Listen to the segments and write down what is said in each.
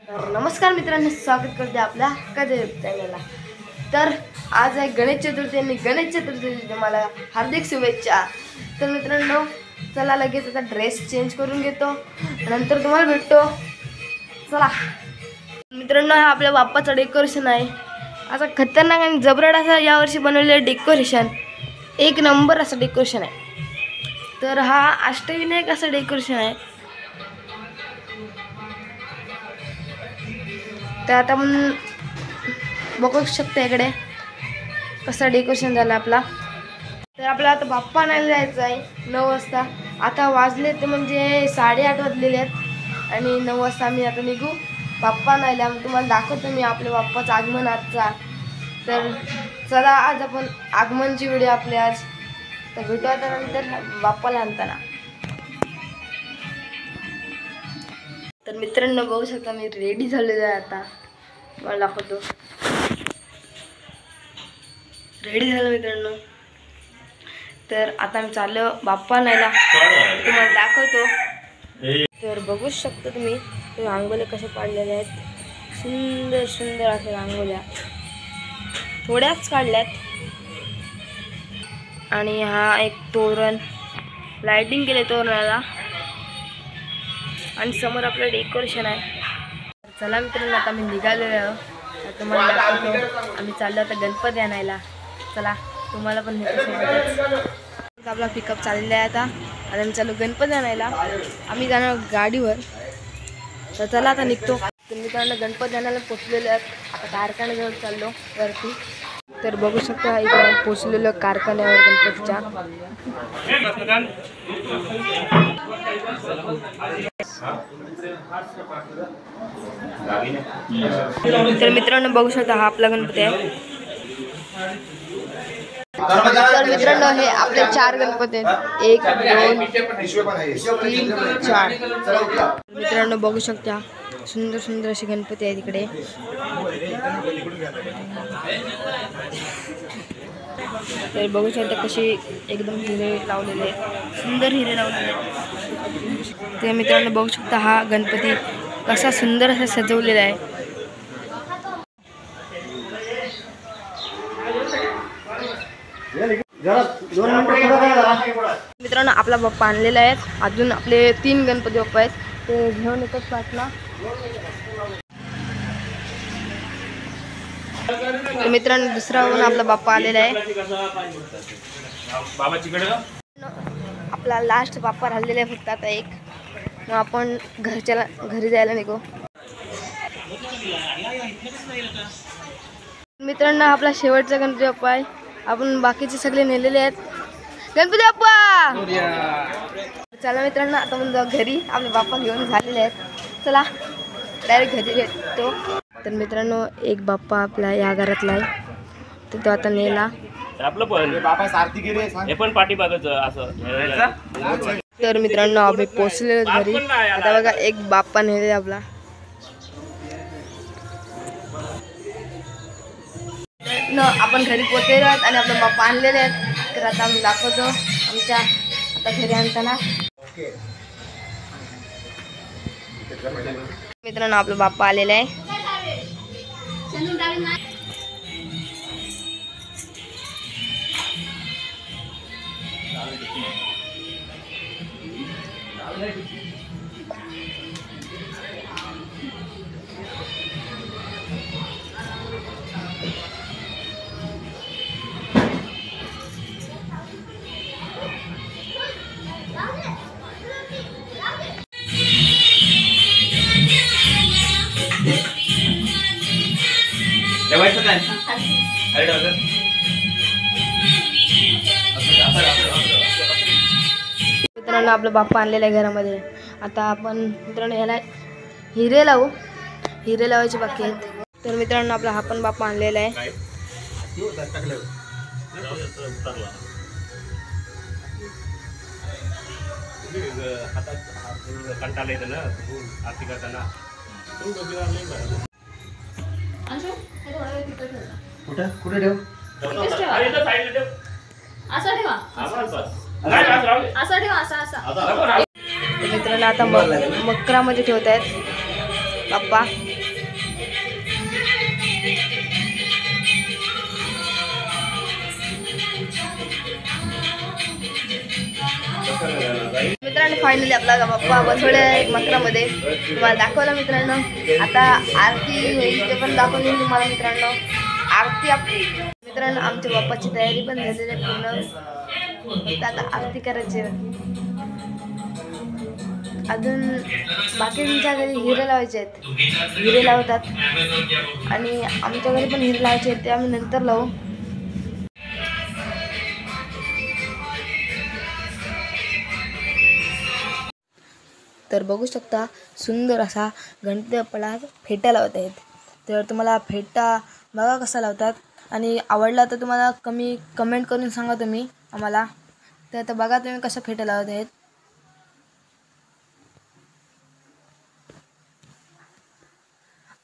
नमस्कार मित्रांनो, स्वागत करते आपल्या हक्काच्या चॅनलला। तर आज आहे गणेश चतुर्थी आणि गणेश चतुर्थीची मला हार्दिक शुभेच्छा। तर मित्रांनो, चला लगेच आता ड्रेस चेंज करून घेतो, नंतर तुम्हाला भेटतो। चला मित्रांनो, हा आपल्या बाप्पाचं डेकोरेशन आहे। असा खतरनाक आणि जबरदस्त असा यावर्षी बनवलेलं डेकोरेशन, एक नंबर असं डेकोरेशन आहे। तर हा अष्टविनायक असं डेकोरेशन आहे। तर आता आपण बघू शकतो इकडे कसं डेकोरेशन झालं आपला। तर आपल्याला आता बाप्पा आणायला जायचं आहे 9 वाजता। आता वाजले ते म्हणजे 8:30 वाजलेले आहेत आणि 9 वाजता आम्ही आता निघू बाप्पा आणायला। तुम्हाला दाखवतो मी आपल्या बाप्पाचं आगमन आजचा। तर चला, आज आपण आगमनची व्हिडिओ आपली आज। तर भेटू आता नंतर बाप्पाला आणताना। तर मित्रांनो, बघू शकता मी रेडी झालेलो आहे। आता मला दाखवतो, रेडी झालं मित्रांनो। तर आता मी चाललो बाप्पा आणायला, तुम्हाला दाखवतो। तर बघू शकता तुम्ही रांगोळ्या कशा पाडलेल्या आहेत, सुंदर सुंदर अशा रांगोळ्या थोड्याच काढल्यात। आणि हा एक तोरण, लाइटिंग केले तोरणाला, आणि समोर आपलं डेकोरेशन आहे। चला मित्रांनो, आता मी निघालेलो आहे। तुम्हाला दाखवतो, आम्ही चाललो आता गणपती आणायला। चला, तुम्हाला पण सोबतच। आपला पिकअप चाललेला आहे आता, आणि आम्ही चाललो गणपती आणायला। आम्ही जाणार गाडीवर। तर चला आता निघतो। तर मित्रांनो, गणपती आणायला पोचलेले आहेत। आता कारखान्याजवळ चाललो वरती। तर बघू शकता इकडे पोचलेलो कारखान्यावर गणपतीच्या। तर मित्रांनो, बघू शकता हा आपला गणपती आहे। तर मित्रांनो, हे आपले 4 गणपती आहेत, 1 2 3 4। मित्रांनो, बघू शकता सुंदर सुंदर असे गणपती आहेत इकडे। तर बघू शकता कशी एकदम हिरे लावलेले, सुंदर हिरे लावलेले। तर मित्रांनो, बघू शकता हा गणपती कसा सुंदर असा सजवलेला आहे। मित्रांनो, आपला बाप्पा आणलेला आहे। अजून आपले 3 गणपती बाप्पा आहेत, ते घेऊन येतात पाठला। मित्रांनो, दुसरा होऊन आपला बाप्पा आलेला आहे। आपला लास्ट बाप्पा राहिलेला आहे फक्त आता एक। मग आपण घरी जायला निघू। मित्रांनो, आपला शेवटचा गणपती बाप्पा आहे। आपण बाकीचे सगळे नेलेले आहेत गणपती बाप्पा। चला मित्रांनो, आता आपण जाऊ घरी। आपले बाप्पा घेऊन झालेले आहेत। चला डायरेक्ट घरी भेटतो। तर मित्रांनो, एक बाप्पा आपला या घरातला आहे, तर तो आता नेला आपलं पण बाबा सारथी गिरे हे पण पाठीमागचं असं। तर मित्रांनो, आम्ही पोचलेलो घरी। आता बघा एक बाप्पा नेले आपला। आपण घरी पोचलेलो आहोत आणि आपला बाप्पा आणलेले आहेत। तर आता आम्ही दाखवतो आमच्या आता घरी आणताना। मित्रांनो, आपला बाप्पा आलेला आहे। मित्रांनो, आपला बाप्पा आणलेला आहे घरामध्ये। आता आपण मित्रांनो ह्याला हिरे लावू, हिरे लावायचे बाकी आहेत। तर मित्रांनो, आपला हा पण बाप्पा आणलेला आहे। कुठे ठेव? असा ठेवा, असा ठेवा, असा मित्रांनो, आता मकरामध्ये ठेवत आहेत बाप्पा। मित्रांनो फायनली आपला बाप्पा बसवल्या मंत्रामध्ये तुम्हाला दाखवलं मित्रांनो. आता आरती होईल ते पण दाखवून देईल तुम्हाला मित्रांनो. आरती आपली मित्रांनो आमच्या बाप्पाची तयारी पण झालेली आहे पूर्ण. फक्त आता आरती करायची. अजून बाकींच्या घरी हिरे लावायचे आहेत, हिरे लावतात आणि आमच्या घरी पण हिरे लावायचे आहेत ते आम्ही नंतर लावू. तर बघू शकता सुंदर असा गणपती बाप्पाला फेटा लावत आहेत. तर तुम्हाला फेटा बघा कसा लावतात आणि आवडला तर तुम्हाला कमेंट करून सांगा तुम्ही आम्हाला. तर आता बघा तुम्ही कसा फेटा लावत आहेत.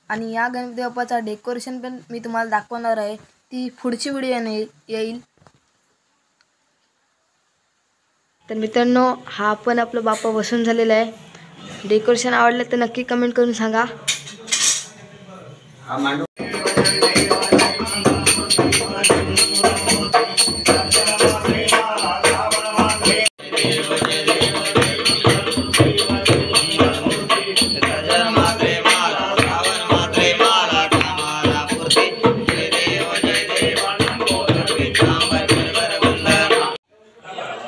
आणि या गणपती बाप्पाचा डेकोरेशन पण मी तुम्हाला दाखवणार आहे, ती पुढची व्हिडिओ येईल. तर मित्रांनो हा पण आपला बाप्पा बसून झालेला आहे. डेकोरेशन आवडलं तर नक्की कमेंट करून सांगा.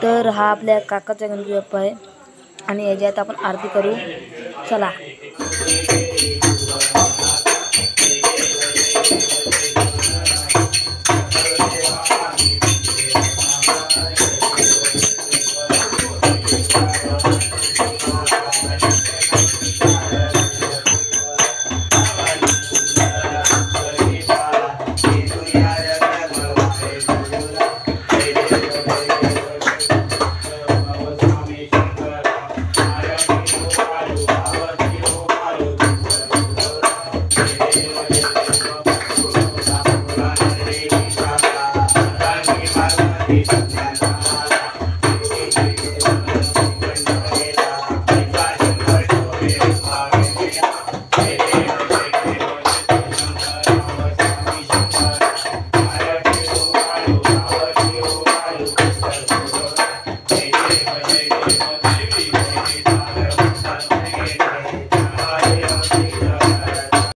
तर हा आपल्या काकाचा गणपती बाप्पा आहे आणि याच्यात आपण आरती करू. चला.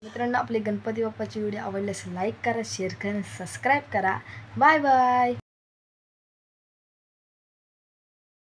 मित्रांनो आपले गणपती बाप्पाची व्हिडिओ आवडल्यास लाईक करा, शेअर करा, सबस्क्राईब करा. Bye bye.